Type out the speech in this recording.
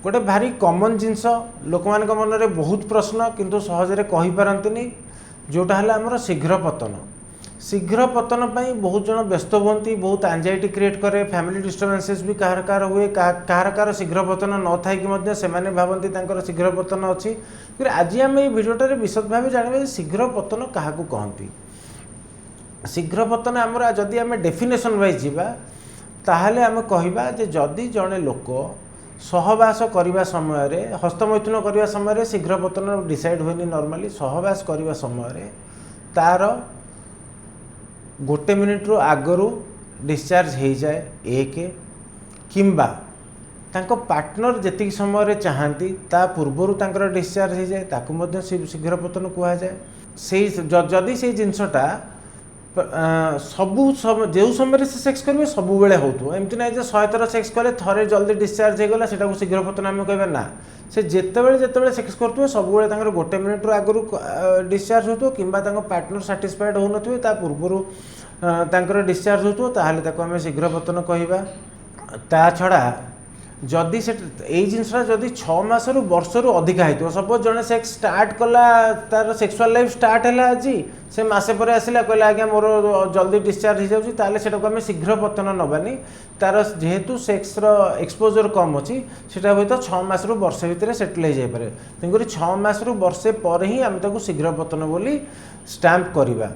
गोटे भारी कॉमन जिनस लोक मान मन में बहुत प्रश्न किंतु सहजरे कहि पारंतिनी जोटा है आमर शीघ्र पतन। शीघ्र पतन पर बहुत जन व्यस्त होती, बहुत एंजाइटी क्रिएट करे, फैमिली डिस्टर्बेंसेस भी कहार कहार हुए, कहार कहार शीघ्र पतन न थी से भावती शीघ्र पतन अच्छी। फिर आज आम ये भिडियोटे विशद भाव जानवे शीघ्र पतन क्या कहती। शीघ्र पतन आमर जदि आम डेफिनेशन वाइज जावा ताहले आम कहवा जदि जड़े लोक सहवास करने समय हस्तमैथुन करने समय शीघ्र पतन डिसाइड हुए नॉर्मली सहवास करने समय तार गोटे मिनिट रु आगरू डिस्चार्ज हो जाए एक किंबा तांको पार्टनर जेतिक समय चाहती ता पूर्वर तांकर डिस्चार्ज हो जाए ताकू मध्य शीघ्र पतन कह जाए। से जदि से जिनसटा सबू जो समय से सेक्स करेंगे सब बेले हो एमती ना 100 थर सेक्स कले थे जल्दी डिस्चार्ज होगा से शीघ्र पतन आम कह ना से जिते सेक्स करुवे सब गोटे मिनिट रु आगरू डिस्चार्ज हो कि पार्टनर साटिस्फाइड हो पूर्वर डिस्चार्ज हो आम शीघ्र पतन कहवा। ता छड़ा जदि से जिनसा जदि 6 मास रु वर्ष रु अधिका हो सपोज जड़े सेक्स स्टार्ट कला तार सेक्सुअल लाइफ स्टार्ट है आज से मसे पर आसला कहला आज्ञा मोर जल्दी डिस्चार्ज हो जाए से आम शीघ्र पतन नबानी तार जेहेतु सेक्स एक्सपोजर कम अच्छी से हूँ तो 6 मास रु वर्ष भितर सेटल हो जाए तेणुक 6 मास रु वर्षे पर ही आम शीघ्र पतन बोली स्टाम्प करवा।